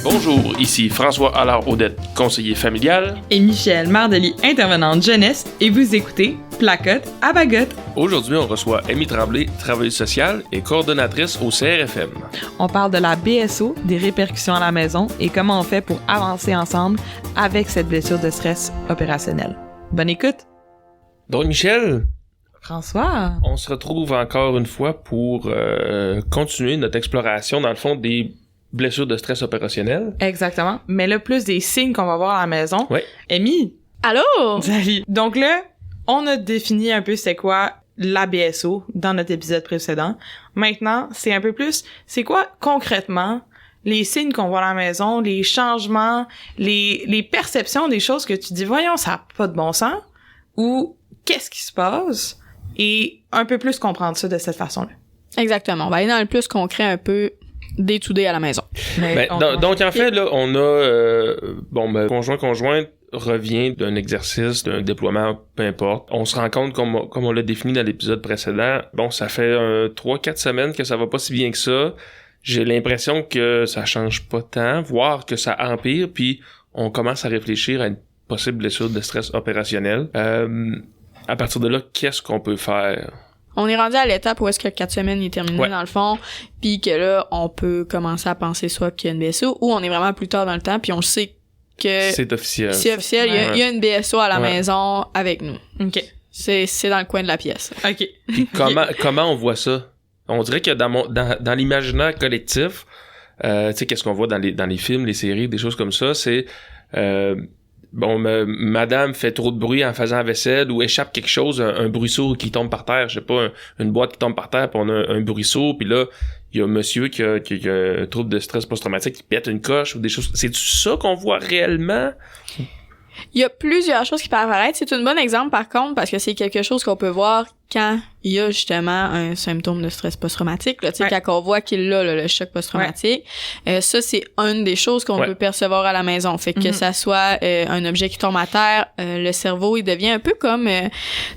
Bonjour, ici François Allard-Audette, conseiller familial. Et Michel Mardelly, intervenante jeunesse, et vous écoutez Placote à Bagotte. Aujourd'hui, on reçoit Amy Tremblay, travailleuse sociale et coordonnatrice au CRFM. On parle de la BSO, des répercussions à la maison et comment on fait pour avancer ensemble avec cette blessure de stress opérationnel. Bonne écoute! Donc, Michel, François, on se retrouve encore une fois pour continuer notre exploration, dans le fond, des blessures de stress opérationnel. exactement. Mais là, plus des signes qu'on va voir à la maison. Oui. Amy! Allô? Salut! Donc là, on a défini un peu c'est quoi la BSO dans notre épisode précédent. Maintenant, c'est un peu plus, c'est quoi concrètement les signes qu'on voit à la maison, les changements, les perceptions des choses que tu dis, voyons, ça n'a pas de bon sens, ou qu'est-ce qui se passe, et un peu plus comprendre ça de cette façon-là. Exactement. On va aller dans le plus concret un peu day-to-day à la maison. Mais Donc, en fait, là, on a... conjointe revient d'un exercice, d'un déploiement, peu importe. On se rend compte, comme on l'a défini dans l'épisode précédent, bon, ça fait 3-4 semaines que ça va pas si bien que ça. J'ai l'impression que ça change pas tant, voire que ça empire, puis on commence à réfléchir à une possible blessure de stress opérationnel. À partir de là, qu'est-ce qu'on peut faire? On est rendu à l'étape où est-ce que 4 semaines est terminé dans le fond, puis que là, on peut commencer à penser soit qu'il y a une BSO, ou on est vraiment plus tard dans le temps, puis on sait que... C'est officiel. C'est officiel, il y a une BSO à la maison avec nous. OK. C'est dans le coin de la pièce. OK. Puis comment on voit ça? On dirait que dans l'imaginaire collectif, tu sais, qu'est-ce qu'on voit dans les films, les séries, des choses comme ça, c'est... madame fait trop de bruit en faisant la vaisselle ou échappe quelque chose, un bruisseau qui tombe par terre, je sais pas, une boîte qui tombe par terre, puis on a un bruisseau, puis là, il y a monsieur qui a un trouble de stress post-traumatique qui pète une coche ou des choses. C'est ça qu'on voit réellement? Il y a plusieurs choses qui peuvent apparaître. C'est un bon exemple, par contre, parce que c'est quelque chose qu'on peut voir quand il y a justement un symptôme de stress post-traumatique. Là, tu sais, quand on voit qu'il a le choc post-traumatique, ça, c'est une des choses qu'on peut percevoir à la maison. Fait que ça soit un objet qui tombe à terre, le cerveau, il devient un peu comme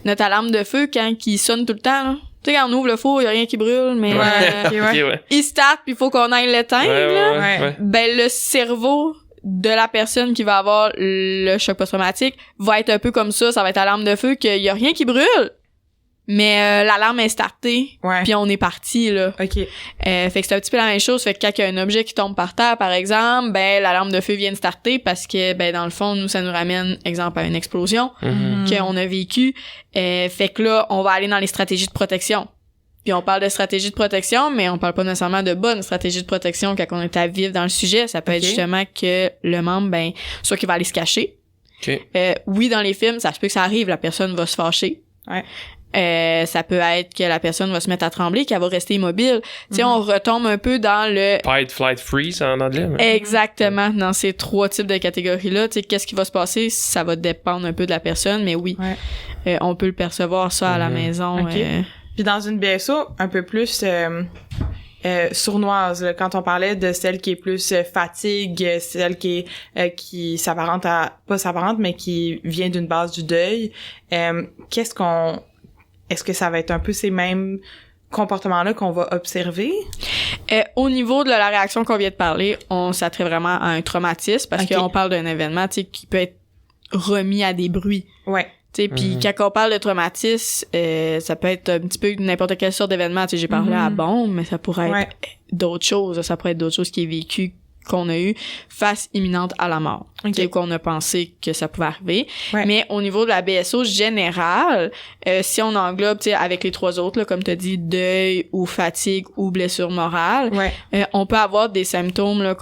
notre alarme de feu quand il sonne tout le temps, là. Tu sais, quand on ouvre le four, il y a rien qui brûle, mais il start, puis il faut qu'on aille l'éteindre. Ben, le cerveau de la personne qui va avoir le choc post-traumatique va être un peu comme ça va être l'alarme de feu, qu'il y a rien qui brûle, mais l'alarme est startée, puis on est parti, là. OK. Fait que c'est un petit peu la même chose, fait que quand il y a un objet qui tombe par terre, par exemple, ben l'alarme de feu vient de starter parce que, ben dans le fond, nous, ça nous ramène, exemple, à une explosion qu'on a vécue. Fait que là, on va aller dans les stratégies de protection. Puis on parle de stratégie de protection, mais on parle pas nécessairement de bonne stratégie de protection quand on est à vivre dans le sujet. Ça peut être justement que le membre, ben, soit qu'il va aller se cacher. Oui, dans les films, ça se peut que ça arrive, la personne va se fâcher. Ça peut être que la personne va se mettre à trembler, qu'elle va rester immobile. Tu sais, on retombe un peu dans le... Fight, flight, freeze en anglais. Mais... Exactement, dans ces 3 types de catégories-là. Tu sais, qu'est-ce qui va se passer? Ça va dépendre un peu de la personne, mais oui, on peut le percevoir ça à la maison. Puis dans une BSO, un peu plus sournoise, là, quand on parlait de celle qui est plus fatigue, celle qui s'apparente à... pas s'apparente, mais qui vient d'une base du deuil, est-ce que ça va être un peu ces mêmes comportements-là qu'on va observer? Au niveau de la réaction qu'on vient de parler, on s'attrait vraiment à un traumatisme parce qu'on parle d'un événement, tu sais, qui peut être remis à des bruits. Tu sais, puis quand on parle de traumatisme, ça peut être un petit peu n'importe quelle sorte d'événement. Tu sais, j'ai parlé à bombe, mais ça pourrait être d'autres choses. Ça pourrait être d'autres choses qui est vécu, qu'on a eu face imminente à la mort. Tu sais, qu'on a pensé que ça pouvait arriver. Mais au niveau de la BSO générale, si on englobe, tu sais, avec les 3 autres, là, comme tu as dit, deuil ou fatigue ou blessure morale, on peut avoir des symptômes, là,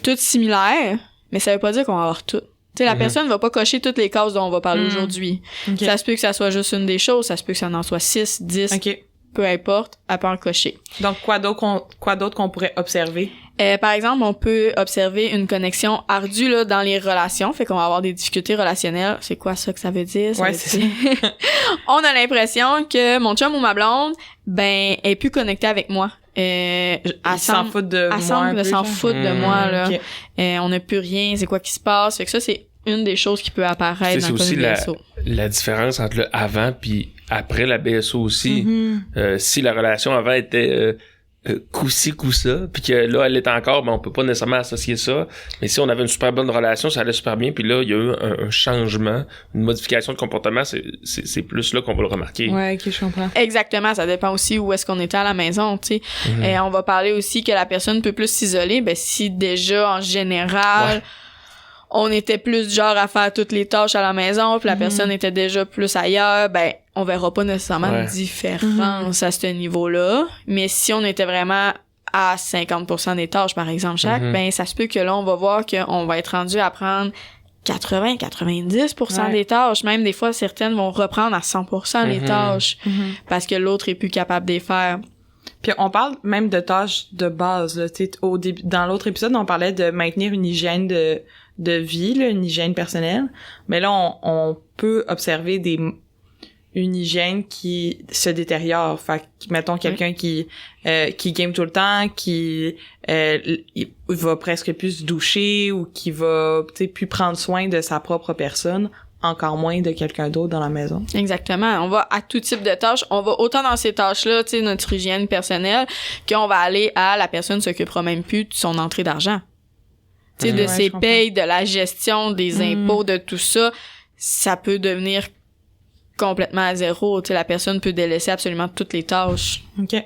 toutes similaires, mais ça veut pas dire qu'on va avoir tout. Tu sais, la personne va pas cocher toutes les cases dont on va parler aujourd'hui. Ça se peut que ça soit juste une des choses, ça se peut que ça en soit 6, 10, peu importe, elle peut en cocher. Donc, quoi d'autre qu'on pourrait observer? Par exemple, on peut observer une connexion ardue là, dans les relations, fait qu'on va avoir des difficultés relationnelles. C'est quoi ça que ça veut dire? C'est ça. On a l'impression que mon chum ou ma blonde, ben, est plus connecté avec moi. Elle s'en fout de moi. Elle semble s'en foutre de moi, là. On n'a plus rien, c'est quoi qui se passe? Fait que ça, c'est une des choses qui peut apparaître dans le aussi BSO. La différence entre le avant puis après la BSO aussi. Si la relation avant était coup-ci, coup-ça, puis que là, elle est encore, on peut pas nécessairement associer ça, mais si on avait une super bonne relation, ça allait super bien, puis là, il y a eu un changement, une modification de comportement, c'est plus là qu'on va le remarquer. Ouais, ok, je comprends. Exactement, ça dépend aussi où est-ce qu'on était à la maison, tu sais. Et on va parler aussi que la personne peut plus s'isoler, si déjà, en général... on était plus du genre à faire toutes les tâches à la maison, puis la personne était déjà plus ailleurs, on verra pas nécessairement de différence à ce niveau-là. Mais si on était vraiment à 50% des tâches, par exemple, chaque, ça se peut que là, on va voir qu'on va être rendu à prendre 80-90% des tâches. Même des fois, certaines vont reprendre à 100% les tâches parce que l'autre est plus capable de les faire. Puis on parle même de tâches de base, là, tu sais, au début, dans l'autre épisode, on parlait de maintenir une hygiène de vie, là, une hygiène personnelle. Mais là, on peut observer une hygiène qui se détériore. Fait que, mettons, quelqu'un qui game tout le temps, qui va presque plus se doucher ou qui va, tu sais, plus prendre soin de sa propre personne, encore moins de quelqu'un d'autre dans la maison. Exactement. On va à tout type de tâches. On va autant dans ces tâches-là, tu sais, notre hygiène personnelle, qu'on va aller à la personne s'occupera même plus de son entrée d'argent. Tu sais, de ses payes, de la gestion, des impôts, de tout ça, ça peut devenir complètement à zéro. Tu sais, la personne peut délaisser absolument toutes les tâches. OK.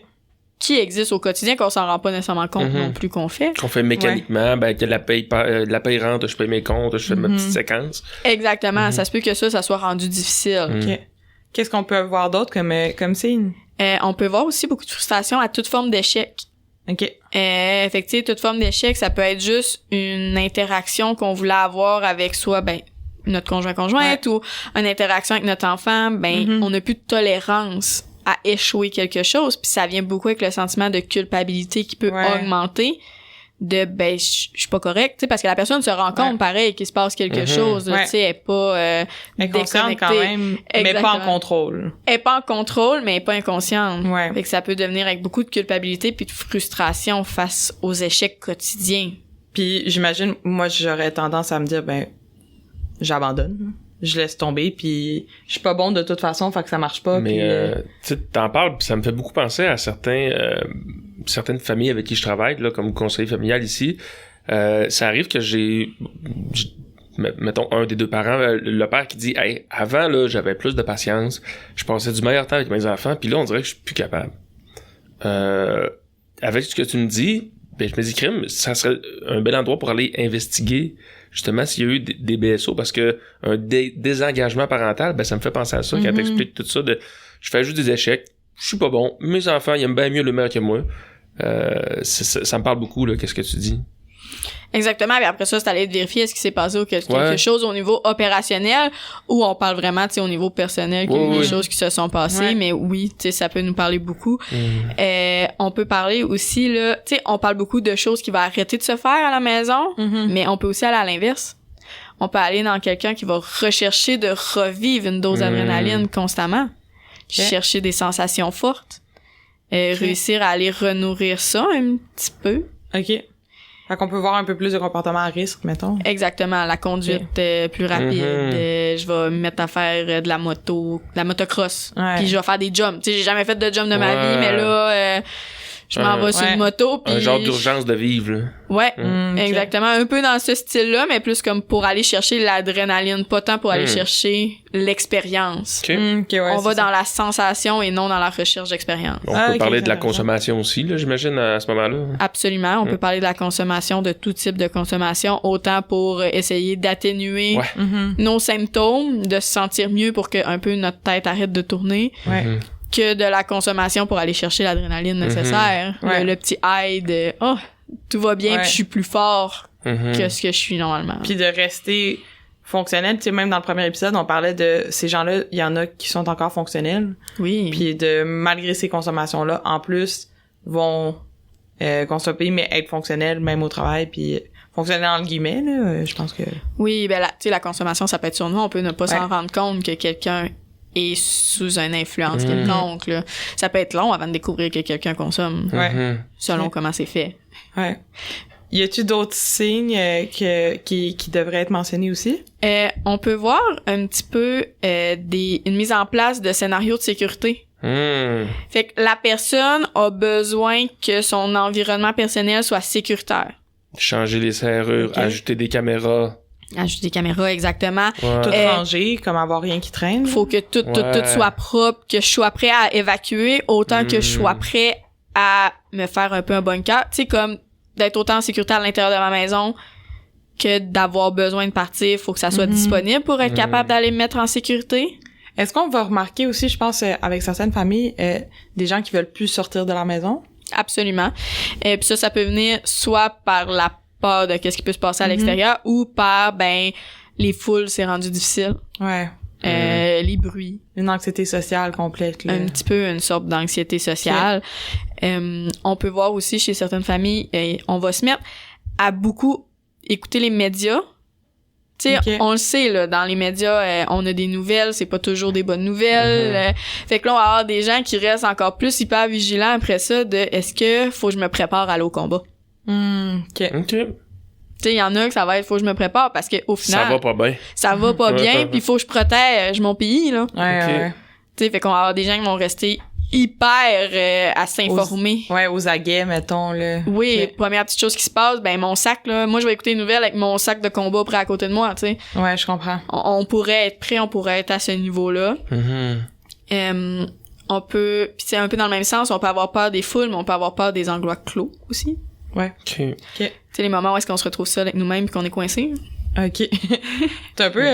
Qui existent au quotidien, qu'on s'en rend pas nécessairement compte non plus qu'on fait. Qu'on fait mécaniquement, que la paye rentre, je paye mes comptes, je fais ma petite séquence. Exactement. Ça se peut que ça soit rendu difficile. OK. Qu'est-ce qu'on peut voir d'autre comme signe? On peut voir aussi beaucoup de frustration à toute forme d'échec. OK. Fait que, toute forme d'échec, ça peut être juste une interaction qu'on voulait avoir avec soit, notre conjointe ou une interaction avec notre enfant, on n'a plus de tolérance à échouer quelque chose, puis ça vient beaucoup avec le sentiment de culpabilité qui peut augmenter de je suis pas correct, tu sais, parce que la personne se rend compte pareil qu'il se passe quelque chose, tu sais, elle est pas elle est consciente quand même, mais pas en contrôle. Elle est pas en contrôle, mais elle est pas inconsciente. Fait que ça peut devenir avec beaucoup de culpabilité puis de frustration face aux échecs quotidiens. Puis j'imagine, moi j'aurais tendance à me dire j'abandonne. Je laisse tomber, puis je suis pas bon de toute façon, fait que ça marche pas. Mais tu t'en parles, puis ça me fait beaucoup penser à certaines familles avec qui je travaille, là, comme conseiller familial ici. Ça arrive que j'ai mettons un des deux parents, le père qui dit « Hey, avant, là, j'avais plus de patience, je passais du meilleur temps avec mes enfants, puis là, on dirait que je suis plus capable. » Avec ce que tu me dis, je me dis, crime, ça serait un bel endroit pour aller investiguer justement s'il y a eu des BSO, parce que un désengagement parental, ça me fait penser à ça quand t'expliques tout ça, je fais juste des échecs, je suis pas bon, mes enfants ils aiment bien mieux le maire que moi. Ça me parle beaucoup là, qu'est-ce que tu dis. Exactement, et après ça, c'est aller vérifier est-ce qu'il s'est passé quelque chose au niveau opérationnel ou on parle vraiment, tu sais, au niveau personnel qu'il y a eu des choses qui se sont passées, mais oui, tu sais, ça peut nous parler beaucoup. On peut parler aussi, là, tu sais, on parle beaucoup de choses qui vont arrêter de se faire à la maison, mais on peut aussi aller à l'inverse. On peut aller dans quelqu'un qui va rechercher de revivre une dose d'adrénaline constamment, chercher des sensations fortes, réussir à aller renourrir ça un petit peu. OK. Fait qu'on peut voir un peu plus de comportement à risque, mettons. Exactement, la conduite plus rapide. Je vais me mettre à faire de la motocross. Puis je vais faire des jumps. Tu sais, j'ai jamais fait de jump de ma vie, mais là, je m'en vais sur une moto. Puis un genre d'urgence de vivre, là. Ouais, exactement. Un peu dans ce style-là, mais plus comme pour aller chercher l'adrénaline, pas tant pour aller chercher l'expérience. On va dans la sensation et non dans la recherche d'expérience. On peut parler de la consommation aussi, là, j'imagine, à ce moment-là. Absolument. On peut parler de la consommation, de tout type de consommation, autant pour essayer d'atténuer nos symptômes, de se sentir mieux pour que un peu notre tête arrête de tourner. Que de la consommation pour aller chercher l'adrénaline nécessaire. Le petit high de « Oh, tout va bien, puis je suis plus fort que ce que je suis normalement. » Puis de rester fonctionnel. Tu sais, même dans le premier épisode, on parlait de ces gens-là, il y en a qui sont encore fonctionnels. Oui. Puis malgré ces consommations-là, en plus, vont consommer, mais être fonctionnels, même au travail, puis fonctionnels entre guillemets, là, je pense que... Oui, tu sais, la consommation, ça peut être sur nous. On peut ne pas s'en rendre compte que quelqu'un et sous une influence quelconque, là. Ça peut être long avant de découvrir que quelqu'un consomme. Selon comment c'est fait. Y a-tu d'autres signes qui devraient être mentionnés aussi? On peut voir un petit peu une mise en place de scénarios de sécurité Fait que la personne a besoin que son environnement personnel soit sécuritaire. Changer les serrures, ajouter des caméras. Ajouter des caméras, exactement. Ouais. Tout ranger, comme avoir rien qui traîne. Faut que tout soit propre, que je sois prêt à évacuer, autant que je sois prêt à me faire un peu un bunker. Tu sais, comme d'être autant en sécurité à l'intérieur de ma maison que d'avoir besoin de partir. Faut que ça soit disponible pour être capable d'aller me mettre en sécurité. Est-ce qu'on va remarquer aussi, je pense, avec certaines familles, des gens qui veulent plus sortir de leur maison? Absolument. Puis ça peut venir soit par la peur de qu'est-ce qui peut se passer à l'extérieur ou par, les foules, c'est rendu difficile. Ouais. Les bruits. Une anxiété sociale complète, là. Un petit peu une sorte d'anxiété sociale. On peut voir aussi chez certaines familles, on va se mettre à beaucoup écouter les médias. Tu sais, on le sait, là, dans les médias, on a des nouvelles, c'est pas toujours des bonnes nouvelles. Fait que là, on va avoir des gens qui restent encore plus hyper vigilants après ça de est-ce que faut que je me prépare à aller au combat? OK. Tu sais, il y en a que ça va être faut que je me prépare parce que au final ça va pas bien. Ça va pas bien, puis faut que je protège mon pays, là. Ouais. Tu sais, fait qu'on va avoir des gens qui vont rester hyper à s'informer. Aux aguets, mettons, là. Oui, première petite chose qui se passe, mon sac, là, moi je vais écouter les nouvelles avec mon sac de combat prêt à côté de moi, tu sais. Ouais, je comprends. On pourrait être prêt, on pourrait être à ce niveau-là. On peut, pis c'est un peu dans le même sens, on peut avoir peur des foules, mais on peut avoir peur des endroits clos aussi. Ouais. OK. Tu sais, les moments où est-ce qu'on se retrouve seul avec nous-mêmes pis qu'on est coincé. OK. C'est un peu...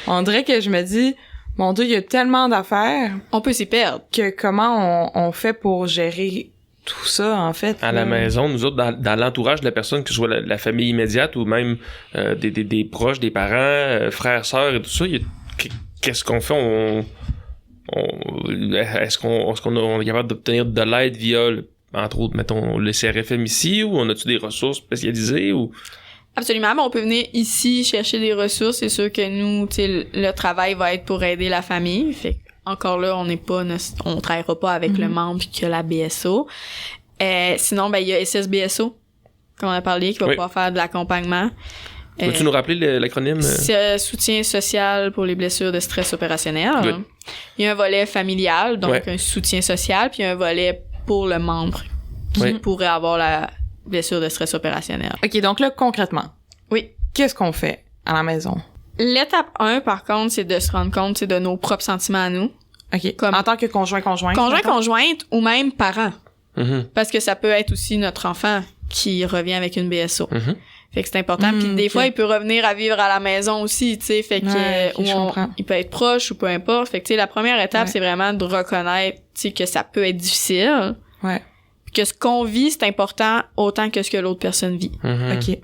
on dirait que je me dis... Mon Dieu, il y a tellement d'affaires. On peut s'y perdre. Que comment on fait pour gérer tout ça, en fait? À la maison, nous autres, dans l'entourage de la personne, que ce soit la famille immédiate ou même des proches, des parents, frères, sœurs et tout ça, qu'est-ce qu'on fait? Est-ce qu'on est capable d'obtenir de l'aide via, entre autres, mettons, le CRFM ici, ou on a-tu des ressources spécialisées, ou... Absolument, mais on peut venir ici chercher des ressources. C'est sûr que nous, tu sais, le travail va être pour aider la famille. Fait encore là, on travaillera pas avec le membre que la BSO. Sinon, il y a SSBSO, comme on a parlé, qui va pouvoir faire de l'accompagnement. Peux-tu nous rappeler l'acronyme? C'est soutien social pour les blessures de stress opérationnel. Good. Il y a un volet familial, donc un soutien social, puis un volet pour le membre qui pourrait avoir la blessure de stress opérationnel. OK, donc là, concrètement. Oui. Qu'est-ce qu'on fait à la maison? L'étape 1, par contre, c'est de se rendre compte de nos propres sentiments à nous. OK. Comme en tant que conjointe. Conjointe ou même parent. Parce que ça peut être aussi notre enfant qui revient avec une BSO. Fait que c'est important. Puis des fois, il peut revenir à vivre à la maison aussi, tu sais. Fait que il peut être proche ou peu importe. Fait que tu sais, la première étape, c'est vraiment de reconnaître, tu sais, que ça peut être difficile. Ouais. Que ce qu'on vit, c'est important autant que ce que l'autre personne vit. OK.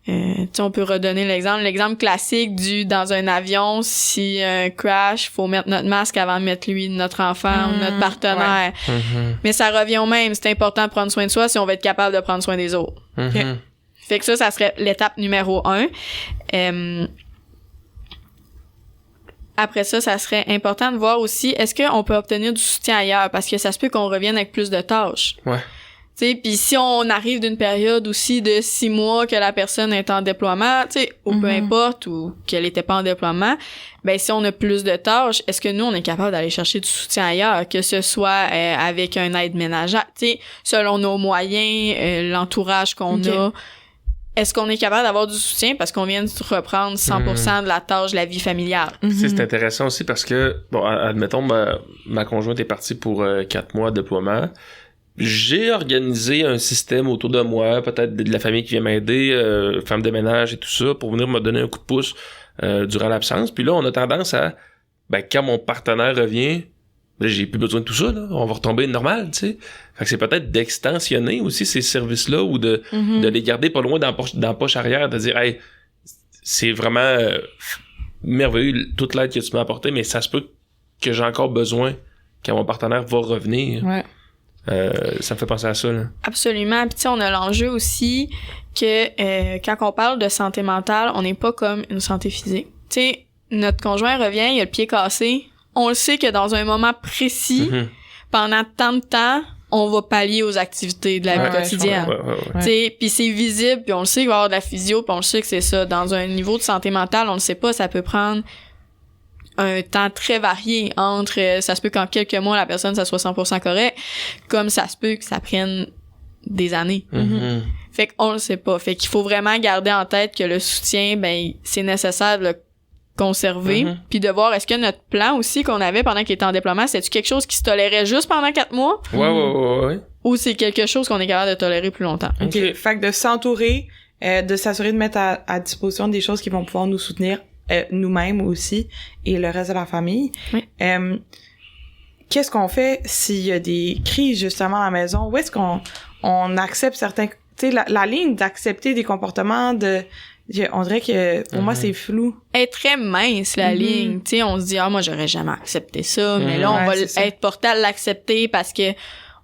Tu sais, on peut redonner l'exemple classique dans un avion, si un crash, faut mettre notre masque avant de mettre notre enfant ou notre partenaire. Mais ça revient au même, c'est important de prendre soin de soi si on veut être capable de prendre soin des autres. Fait que ça serait l'étape numéro 1. Après ça serait important de voir aussi, est-ce qu'on peut obtenir du soutien ailleurs? Parce que ça se peut qu'on revienne avec plus de tâches. Ouais. Tu sais, puis si on arrive d'une période aussi de 6 mois que la personne est en déploiement, tu sais, ou peu importe, ou qu'elle était pas en déploiement, si on a plus de tâches, est-ce que nous, on est capable d'aller chercher du soutien ailleurs? Que ce soit avec un aide ménagère, tu sais, selon nos moyens, l'entourage qu'on a. Est-ce qu'on est capable d'avoir du soutien parce qu'on vient de reprendre 100% de la tâche de la vie familiale? C'est intéressant aussi parce que, bon, admettons, ma conjointe est partie pour 4 mois de déploiement. J'ai organisé un système autour de moi, peut-être de la famille qui vient m'aider, femme de ménage et tout ça, pour venir me donner un coup de pouce durant l'absence. Puis là, on a tendance à, quand mon partenaire revient, j'ai plus besoin de tout ça, là. On va retomber normal, tu sais. Fait que c'est peut-être d'extensionner aussi ces services-là ou de les garder pas loin dans la poche arrière, de dire, hey, c'est vraiment merveilleux toute l'aide que tu m'as apportée, mais ça se peut que j'ai encore besoin quand mon partenaire va revenir. Ouais. Ça me fait penser à ça, là. Absolument. Puis tu sais, on a l'enjeu aussi que quand on parle de santé mentale, on n'est pas comme une santé physique. Tu sais, notre conjoint revient, il a le pied cassé. On le sait que dans un moment précis, pendant tant de temps, on va pallier aux activités de la vie quotidienne. Tu sais, puis c'est visible, puis on le sait qu'il va y avoir de la physio, puis on le sait que c'est ça. Dans un niveau de santé mentale, on le sait pas, ça peut prendre un temps très varié entre ça se peut qu'en quelques mois la personne ça soit 100% correct, comme ça se peut que ça prenne des années. Fait qu'on le sait pas. Fait qu'il faut vraiment garder en tête que le soutien, ben c'est nécessaire de le conserver, puis de voir est-ce que notre plan aussi qu'on avait pendant qu'il était en déploiement, c'est-tu quelque chose qui se tolérait juste pendant 4 mois? Ouais. Ou c'est quelque chose qu'on est capable de tolérer plus longtemps? OK. Fait que de s'entourer, de s'assurer de mettre à disposition des choses qui vont pouvoir nous soutenir nous-mêmes aussi et le reste de la famille. Oui. Qu'est-ce qu'on fait s'il y a des crises justement à la maison? Où est-ce qu'on accepte certains... Tu sais, la ligne d'accepter des comportements on dirait que pour moi c'est flou. Elle est très mince la ligne, tu sais, on se dit moi j'aurais jamais accepté ça, mais là on va être porté à l'accepter parce que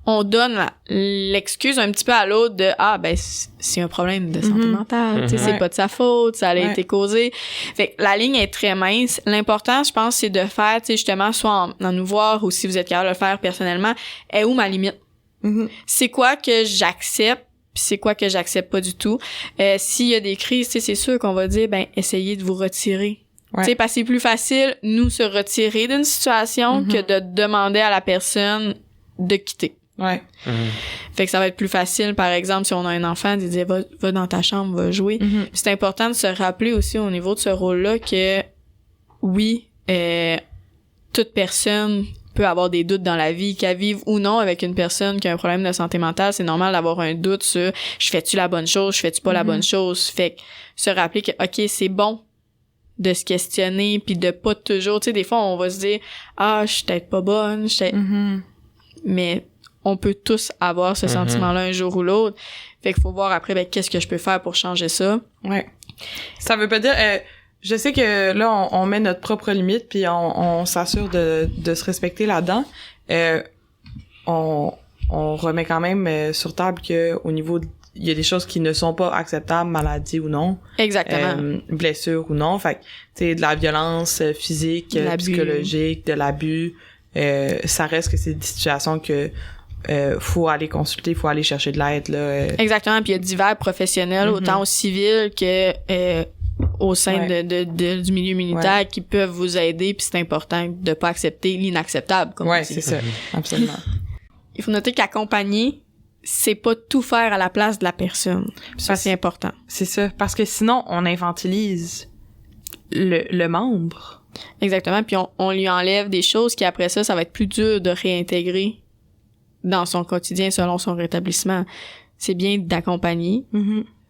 on donne l'excuse un petit peu à l'autre de ben c'est un problème de santé mentale, tu sais, c'est pas de sa faute, ça a été causé. Fait que la ligne est très mince. L'important, je pense, c'est de faire, tu sais, justement, soit en nous voir ou si vous êtes capable de le faire personnellement, est où ma limite? C'est quoi que j'accepte? Puis c'est quoi que j'accepte pas du tout. S'il y a des crises, tu sais, c'est sûr qu'on va dire, essayez de vous retirer. Tu sais, parce que c'est plus facile, nous, se retirer d'une situation que de demander à la personne de quitter. Fait que ça va être plus facile, par exemple, si on a un enfant, de dire, va dans ta chambre, va jouer. Puis c'est important de se rappeler aussi au niveau de ce rôle-là que, oui, toute personne peut avoir des doutes dans la vie, qu'elle vive ou non avec une personne qui a un problème de santé mentale, c'est normal d'avoir un doute sur je fais-tu la bonne chose, je fais-tu pas la bonne chose. Fait que se rappeler que OK, c'est bon de se questionner puis de pas toujours, tu sais, des fois on va se dire je suis peut-être pas bonne, mais on peut tous avoir ce sentiment-là un jour ou l'autre. Fait qu'il faut voir après qu'est-ce que je peux faire pour changer ça. Ouais. Ça veut pas dire je sais que là, on met notre propre limite, puis on s'assure de se respecter là-dedans. On remet quand même sur table que au niveau il y a des choses qui ne sont pas acceptables, maladie ou non. Exactement. Blessure ou non. Fait que, tu sais, de la violence physique, psychologique, de l'abus, ça reste que c'est des situations que faut aller consulter, faut aller chercher de l'aide, là. Exactement. Puis il y a divers professionnels, autant au civil que au sein du milieu militaire qui peuvent vous aider, puis c'est important de pas accepter l'inacceptable, comme on dit. C'est ça, absolument. Il faut noter qu'accompagner, c'est pas tout faire à la place de la personne. Ça, c'est important. C'est ça, parce que sinon, on infantilise le membre. Exactement, puis on lui enlève des choses qui, après ça va être plus dur de réintégrer dans son quotidien selon son rétablissement. C'est bien d'accompagner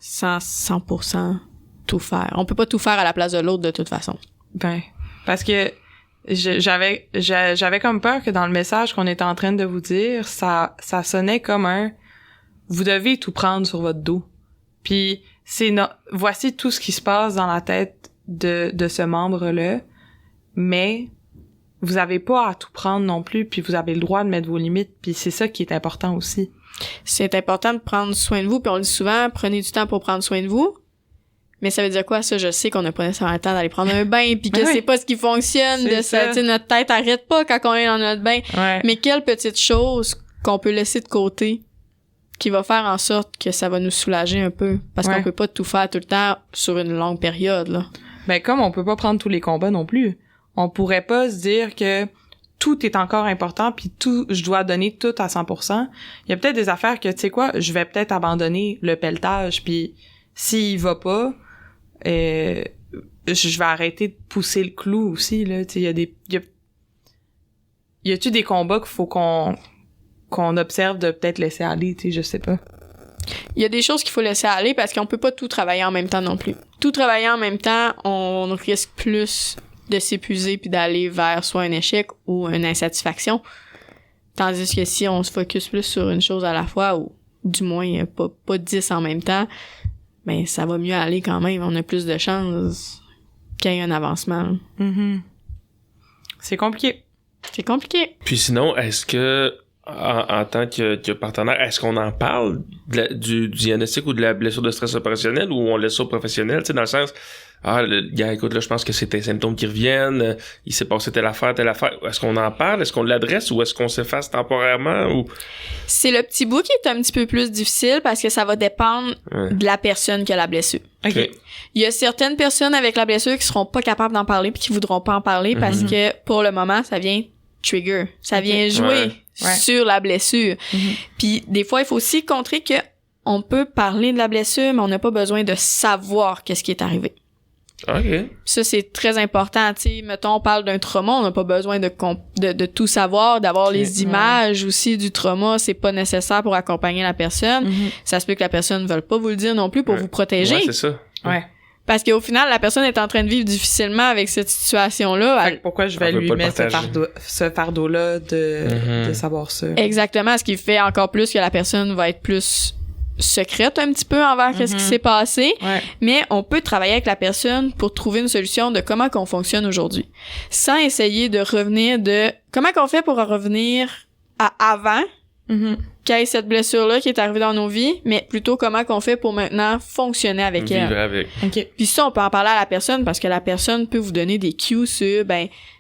sans 100% tout faire. On peut pas tout faire à la place de l'autre de toute façon. Parce que j'avais comme peur que dans le message qu'on était en train de vous dire, ça sonnait comme vous devez tout prendre sur votre dos. Puis voici tout ce qui se passe dans la tête de ce membre-là, mais vous avez pas à tout prendre non plus, puis vous avez le droit de mettre vos limites, puis c'est ça qui est important aussi. C'est important de prendre soin de vous, puis on le dit souvent, prenez du temps pour prendre soin de vous. Mais ça veut dire quoi, ça? Je sais qu'on n'a pas nécessairement le temps d'aller prendre un bain, puis que c'est pas ce qui fonctionne, tu sais, notre tête arrête pas quand on est dans notre bain. Mais quelle petite chose qu'on peut laisser de côté qui va faire en sorte que ça va nous soulager un peu. Parce qu'on peut pas tout faire tout le temps sur une longue période, là. Comme on peut pas prendre tous les combats non plus. On pourrait pas se dire que tout est encore important, puis tout, je dois donner tout à 100%. Il y a peut-être des affaires que, tu sais quoi, je vais peut-être abandonner le pelletage, puis s'il va pas, je vais arrêter de pousser le clou aussi, là. Tu sais, y a-tu des combats qu'il faut qu'on observe de peut-être laisser aller, tu sais, je sais pas. Il y a des choses qu'il faut laisser aller parce qu'on peut pas tout travailler en même temps non plus. Tout travailler en même temps, on risque plus de s'épuiser puis d'aller vers soit un échec ou une insatisfaction. Tandis que si on se focus plus sur une chose à la fois, ou du moins pas 10 en même temps, ben ça va mieux aller quand même. On a plus de chances qu'il y ait un avancement. C'est compliqué. C'est compliqué. Puis sinon, est-ce que en tant que partenaire, est-ce qu'on en parle du diagnostic ou de la blessure de stress opérationnel, ou on laisse ça au professionnel, tu sais, dans le sens le gars, écoute, là, je pense que c'est tes symptômes qui reviennent, il s'est passé telle affaire. Est-ce qu'on en parle? Est-ce qu'on l'adresse ou est-ce qu'on s'efface temporairement? Ou... C'est le petit bout qui est un petit peu plus difficile parce que ça va dépendre de la personne qui a la blessure. OK. Il y a certaines personnes avec la blessure qui seront pas capables d'en parler puis qui voudront pas en parler parce que pour le moment, ça vient trigger. Ça vient jouer sur la blessure. Puis des fois, il faut aussi contrer que on peut parler de la blessure, mais on n'a pas besoin de savoir qu'est-ce qui est arrivé. OK. Ça, c'est très important. Tu sais, mettons, on parle d'un trauma, on n'a pas besoin de tout savoir, d'avoir les images aussi du trauma. C'est pas nécessaire pour accompagner la personne. Ça se peut que la personne ne veuille pas vous le dire non plus pour vous protéger. Ouais, c'est ça. Ouais. Parce qu'au final, la personne est en train de vivre difficilement avec cette situation-là. Fait que pourquoi je vais lui mettre ce fardeau-là de savoir ça? Exactement. Ce qui fait encore plus que la personne va être plus secrète un petit peu envers qu'est-ce qui s'est passé. Ouais. Mais on peut travailler avec la personne pour trouver une solution de comment qu'on fonctionne aujourd'hui. Sans essayer de revenir comment qu'on fait pour revenir à avant qu'il y ait cette blessure-là qui est arrivée dans nos vies, mais plutôt comment qu'on fait pour maintenant fonctionner avec elle. Vivre avec. OK. Puis ça, on peut en parler à la personne parce que la personne peut vous donner des cues sur,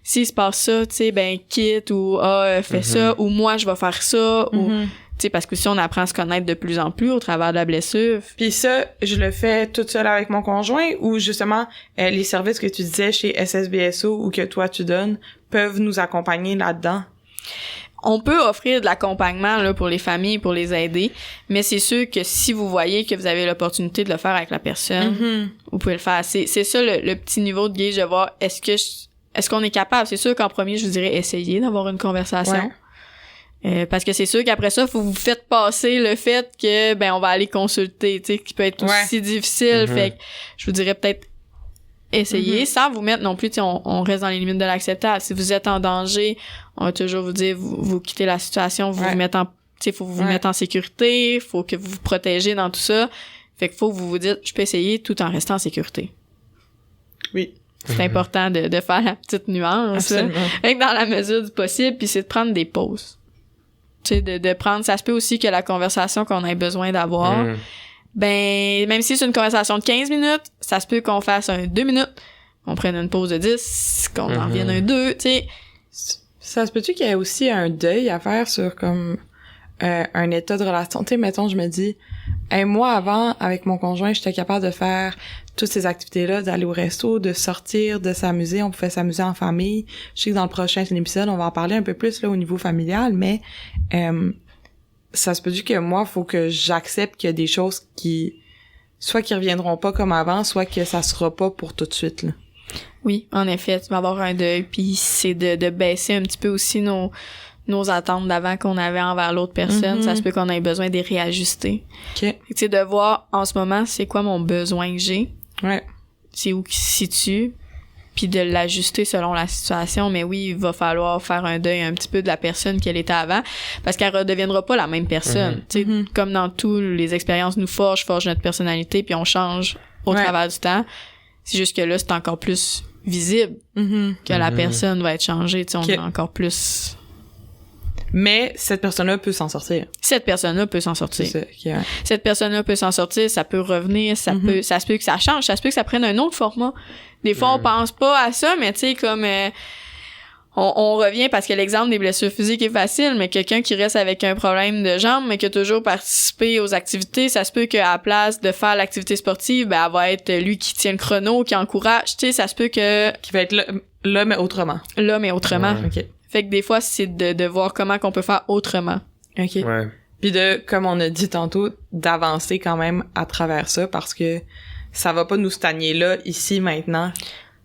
s'il se passe ça, tu sais, quitte ou fais ça, ou moi, je vais faire ça, ou... Tu sais, parce que si on apprend à se connaître de plus en plus au travers de la blessure. Puis ça, je le fais toute seule avec mon conjoint ou justement, les services que tu disais chez SSBSO ou que toi tu donnes peuvent nous accompagner là-dedans? On peut offrir de l'accompagnement là pour les familles, pour les aider, mais c'est sûr que si vous voyez que vous avez l'opportunité de le faire avec la personne, vous pouvez le faire. C'est ça le petit niveau de gauge de voir est-ce qu'on est capable. C'est sûr qu'en premier, je vous dirais essayer d'avoir une conversation. Parce que c'est sûr qu'après ça, faut vous faites passer le fait que on va aller consulter, tu sais, qui peut être aussi difficile. Fait que je vous dirais peut-être essayer sans vous mettre non plus, tu sais, on reste dans les limites de l'acceptable. Si vous êtes en danger, on va toujours vous dire vous quittez la situation, vous vous mettez en, tu sais, faut vous mettre en sécurité, faut que vous vous protégez dans tout ça. Fait que faut que vous vous dites je peux essayer tout en restant en sécurité. Oui. C'est important de faire la petite nuance. Absolument. Fait que dans la mesure du possible, puis c'est de prendre des pauses. Tu sais, de prendre, ça se peut aussi que la conversation qu'on ait besoin d'avoir, même si c'est une conversation de 15 minutes, ça se peut qu'on fasse un 2 minutes, qu'on prenne une pause de 10, qu'on en revienne un 2, tu sais. Ça se peut-tu qu'il y ait aussi un deuil à faire sur comme un état de relation? Tu sais, mettons, je me dis, moi, avant, avec mon conjoint, j'étais capable de faire toutes ces activités-là, d'aller au resto, de sortir, de s'amuser. On pouvait s'amuser en famille. Je sais que dans le prochain épisode, on va en parler un peu plus là au niveau familial, mais ça se peut-tu que moi, faut que j'accepte qu'il y a des choses qui reviendront pas comme avant, soit que ça sera pas pour tout de suite, là. Oui, en effet, tu vas avoir un deuil, puis c'est de baisser un petit peu aussi nos attentes d'avant qu'on avait envers l'autre personne. Ça se peut qu'on ait besoin de les réajuster. OK. Tu sais, de voir en ce moment, c'est quoi mon besoin que j'ai. Ouais. C'est où qu'il se situe, puis de l'ajuster selon la situation. Mais oui, il va falloir faire un deuil un petit peu de la personne qu'elle était avant, parce qu'elle redeviendra pas la même personne. Tu sais, comme dans tout, les expériences nous forgent notre personnalité, puis on change au travers du temps. C'est juste que là, c'est encore plus visible que la personne va être changée. Tu sais, on est encore plus... Mais cette personne-là peut s'en sortir. Cette personne-là peut s'en sortir. C'est ça, Cette personne-là peut s'en sortir, ça peut revenir, ça se peut que ça change, ça se peut que ça prenne un autre format. Des fois, on pense pas à ça, mais tu sais, comme on revient parce que l'exemple des blessures physiques est facile, mais quelqu'un qui reste avec un problème de jambe, mais qui a toujours participé aux activités, ça se peut qu'à la place de faire l'activité sportive, elle va être lui qui tient le chrono, qui encourage, tu sais, ça se peut que... Qui va être là, mais autrement. Là, mais autrement. OK. Fait que des fois, c'est de voir comment qu'on peut faire autrement. OK. Ouais. Puis comme on a dit tantôt, d'avancer quand même à travers ça, parce que ça va pas nous stagner là, ici, maintenant.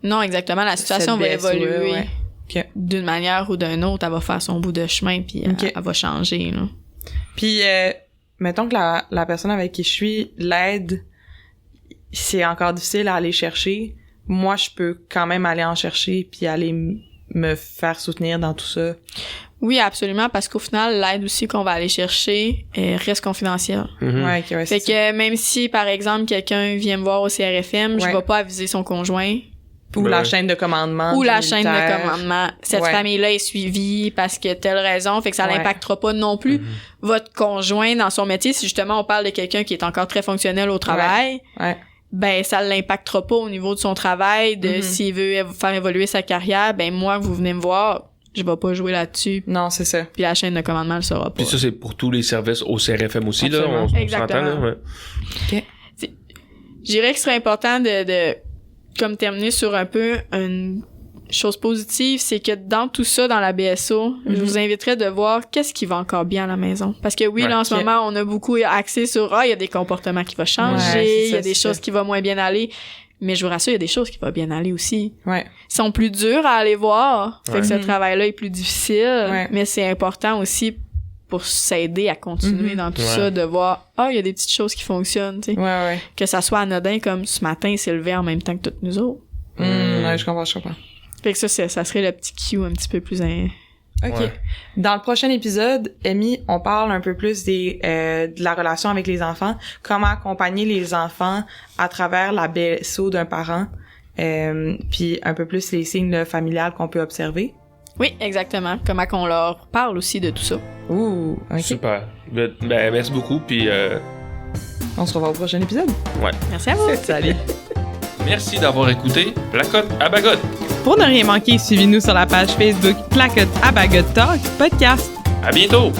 Non, exactement. La situation va évoluer. Ouais. Okay. D'une manière ou d'une autre, elle va faire son bout de chemin, puis elle va changer, là. Puis, mettons que la personne avec qui je suis, l'aide, c'est encore difficile à aller chercher. Moi, je peux quand même aller en chercher, puis aller me faire soutenir dans tout ça. Oui, absolument, parce qu'au final, l'aide aussi qu'on va aller chercher reste confidentielle. Ouais, okay, fait que même si, par exemple, quelqu'un vient me voir au CRFM, je vais pas aviser son conjoint. Ou la chaîne de commandement. Ou la chaîne de commandement. Cette famille-là est suivie parce que telle raison, fait que ça l'impactera pas non plus votre conjoint dans son métier. Si justement on parle de quelqu'un qui est encore très fonctionnel au travail, ben ça l'impactera pas au niveau de son travail, de s'il veut faire évoluer sa carrière, ben moi, vous venez me voir, je vais pas jouer là-dessus. Non, c'est ça. Puis la chaîne de commandement le saura pas. Puis ça, c'est pour tous les services au CRFM aussi, absolument. là. On s'entend, là. Ouais. OK. Je dirais que ce serait important de comme terminer sur un peu une chose positive, c'est que dans tout ça, dans la BSO, je vous inviterais de voir qu'est-ce qui va encore bien à la maison. Parce que oui, là, en ce moment, on a beaucoup axé sur il y a des comportements qui vont changer, il y a des choses qui vont moins bien aller. Mais je vous rassure, il y a des choses qui vont bien aller aussi. Ils sont plus durs à aller voir. Fait que ce travail-là est plus difficile. Mais c'est important aussi pour s'aider à continuer dans tout ça, de voir, il y a des petites choses qui fonctionnent, tu sais. Que ça soit anodin, comme ce matin, il s'est levé en même temps que toutes nous autres. Ouais, je comprends. Fait que ça serait le petit cue un petit peu plus... OK. Ouais. Dans le prochain épisode, Amy, on parle un peu plus de la relation avec les enfants, comment accompagner les enfants à travers la BSO d'un parent, puis un peu plus les signes familiales qu'on peut observer. Oui, exactement. Comment qu'on leur parle aussi de tout ça. Ouh, OK. Super. Ben, merci beaucoup, puis... On se revoit au prochain épisode. Ouais. Merci à vous. Salut. Merci d'avoir écouté Placotte à Bagotte. Pour ne rien manquer, suivez-nous sur la page Facebook Placotte à Bagotte Talk Podcast. À bientôt!